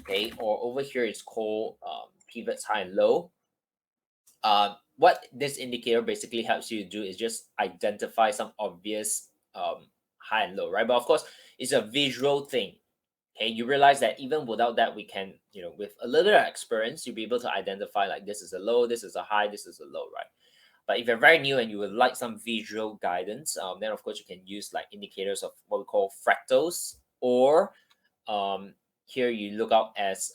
Okay, or over here it's called pivots high and low. What this indicator basically helps you to do is just identify some obvious high and low, right? But of course, it's a visual thing. Okay, you realize that even without that, we can, with a little bit of experience, you'll be able to identify like this is a low, this is a high, this is a low, right? But if you're very new and you would like some visual guidance, then of course you can use like indicators of what we call fractals, or here you look out as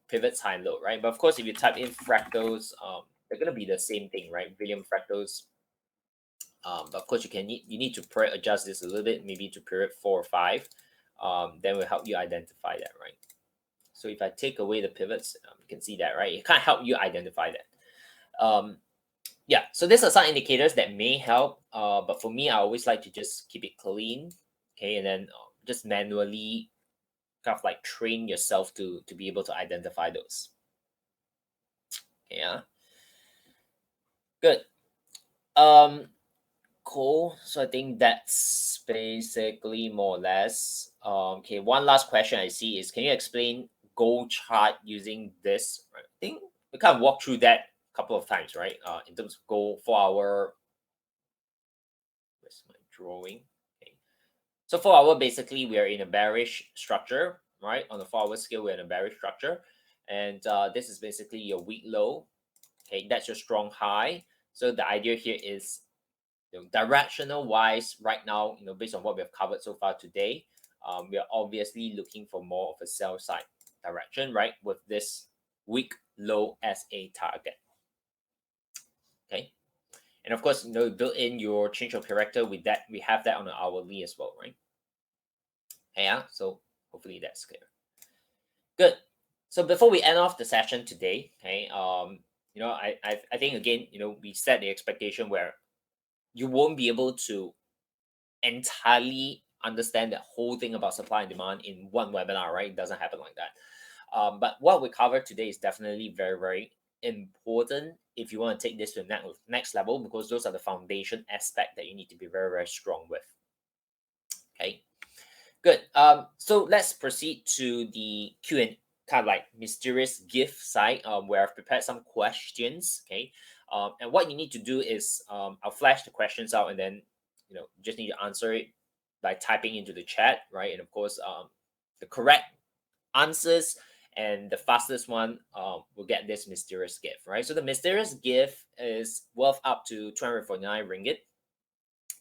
pivots high and low, right? But of course, if you type in fractals, they're gonna be the same thing, right? William fractals. But of course, you need to adjust this a little bit, maybe to period 4 or 5. Then will help you identify that, right? So if I take away the pivots, you can see that, right? It can't help you identify that. Yeah, so these are some indicators that may help. But for me, I always like to just keep it clean, okay, and then just manually kind of like train yourself to be able to identify those. Yeah, good. Cool. So I think that's basically more or less. Okay, one last question I see is, can you explain gold chart using this? Right? I think we kind of walked through that a couple of times, right? In terms of gold 4 hour. Where's my drawing? Okay. So 4 hour, basically, we are in a bearish structure, right? On the 4 hour scale, we're in a bearish structure. And this is basically your weak low. Okay, that's your strong high. So the idea here is, directional wise, right now, based on what we have covered so far today, we are obviously looking for more of a sell side direction, right? With this weak low as a target. Okay. And of course, build in your change of character with that. We have that on the hourly as well, right? Yeah. So hopefully that's clear. Good. So before we end off the session today, okay, I think again, we set the expectation where you won't be able to entirely understand the whole thing about supply and demand in one webinar, right? It doesn't happen like that. But what we covered today is definitely very, very important if you want to take this to the next level, because those are the foundation aspect that you need to be very, very strong with. Okay, good. So let's proceed to the Q&A, kind of like mysterious gift side, where I've prepared some questions. Okay, and what you need to do is, I'll flash the questions out, and then you just need to answer it by typing into the chat, right? And of course, the correct answers and the fastest one will get this mysterious gift, right? So the mysterious gift is worth up to 249 ringgit.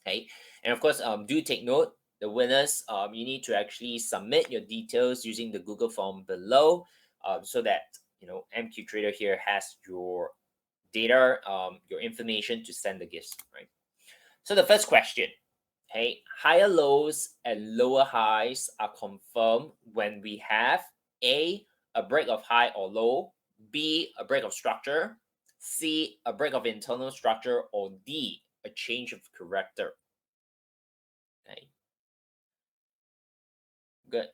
Okay, and of course, do take note, the winners, you need to actually submit your details using the Google form below, so that MQ Trader here has your data, your information to send the gifts, right? So the first question, okay, higher lows and lower highs are confirmed when we have a break of high or low, B, a break of structure, C, a break of internal structure, or D, a change of character. Okay, good.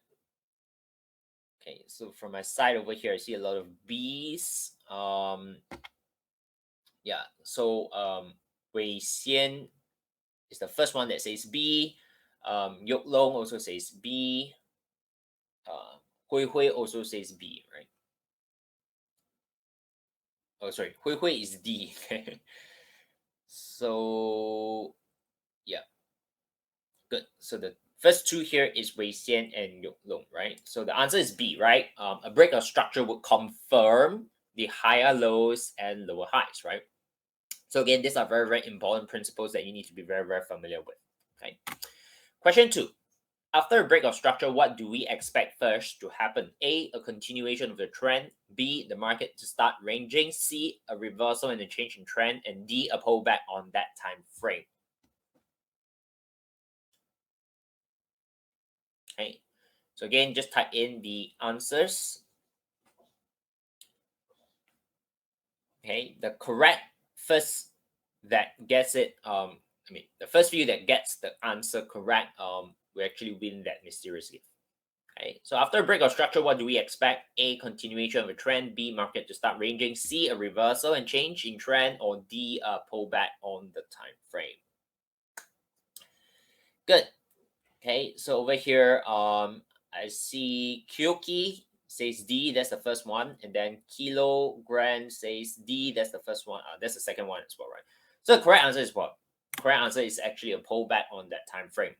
Okay, so from my side over here, I see a lot of B's. Yeah, so Wei Xian is the first one that says B. Yok Long also says B. Hui Hui also says B, right? Oh, sorry, Hui Hui is D. So yeah, good. So the first two here is Wei Xian and Yok Long, right? So the answer is B, right? A break of structure would confirm the higher lows and lower highs, right? So again, these are very, very important principles that you need to be very, very familiar with. Okay. Question 2. After a break of structure, what do we expect first to happen? A continuation of the trend. B, the market to start ranging. C, a reversal and a change in trend. And D, a pullback on that time frame. Okay. So again, just type in the answers. Okay. The correct first that gets it, the first few that gets the answer correct, we actually win that mysterious gift. Okay, so after a break of structure, what do we expect? A, continuation of a trend. B, market to start ranging. C, a reversal and change in trend. Or D, a pullback on the time frame. Good. Okay, so over here, I see Kyoki says D. That's the first one, and then Kilogram says D. That's the first one. That's the second one as well, right? So the correct answer is what? Correct answer is actually a pullback on that time frame.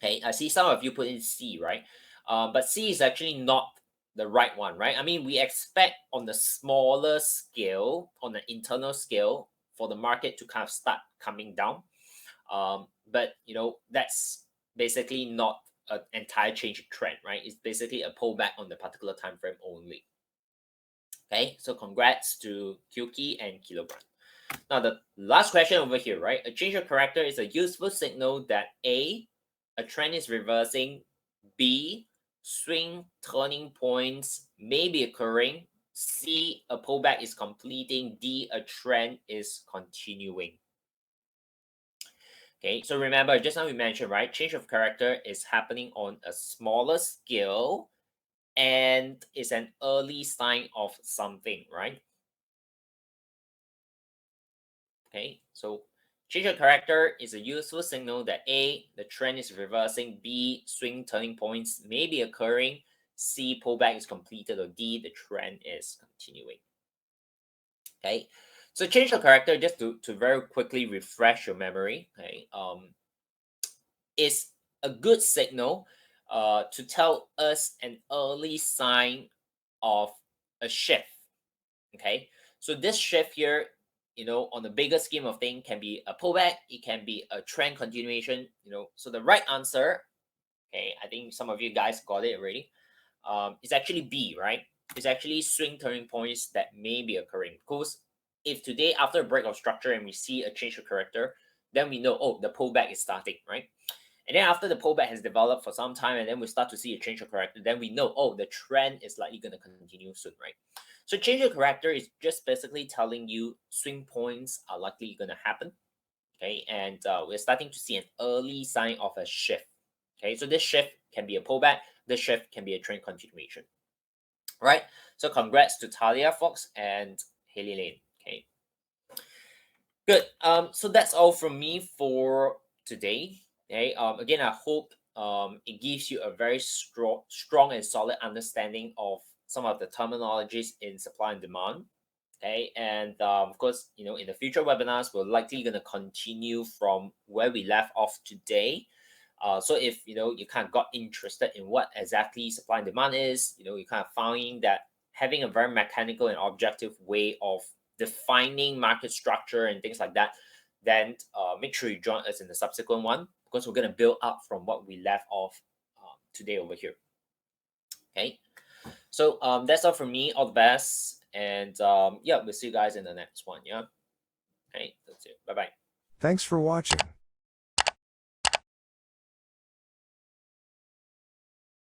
Okay, I see some of you put in C, right? But C is actually not the right one, right? I mean, we expect on the smaller scale, on the internal scale, for the market to kind of start coming down. But that's basically not an entire change in trend, right? It's basically a pullback on the particular time frame only. Okay, so congrats to Kyuki and Kilogram. Now, the last question over here, right? A change of character is a useful signal that A, a trend is reversing, B, swing turning points may be occurring, C, a pullback is completing, D, a trend is continuing. Okay, so remember, just now we mentioned, right? Change of character is happening on a smaller scale and is an early sign of something, right? Okay, so change of character is a useful signal that A, the trend is reversing, B, swing turning points may be occurring, C, pullback is completed, or D, the trend is continuing. Okay, so change of character, just to very quickly refresh your memory, okay, is a good signal to tell us an early sign of a shift. Okay, so this shift here, on the bigger scheme of things, can be a pullback, it can be a trend continuation. So the right answer, okay, I think some of you guys got it already. It's actually B, right? It's actually swing turning points that may be occurring. Because if today, after a break of structure and we see a change of character, then we know, oh, the pullback is starting, right? And then after the pullback has developed for some time and then we start to see a change of character, then we know, oh, the trend is likely going to continue soon, right? So change of character is just basically telling you swing points are likely going to happen. Okay, and we're starting to see an early sign of a shift. Okay, so this shift can be a pullback, this shift can be a trend continuation. Right? So congrats to Talia Fox and Haley Lane. Okay. Good. So that's all from me for today. Okay. Again, I hope it gives you a very strong and solid understanding of some of the terminologies in supply and demand. Okay, and of course, in the future webinars, we're likely going to continue from where we left off today. So if you kind of got interested in what exactly supply and demand is, you kind of finding that having a very mechanical and objective way of defining market structure and things like that, then make sure you join us in the subsequent one, because we're going to build up from what we left off today over here. Okay, so that's all from me. All the best, and yeah, we'll see you guys in the next one. Yeah, okay, that's it. Bye bye. Thanks for watching.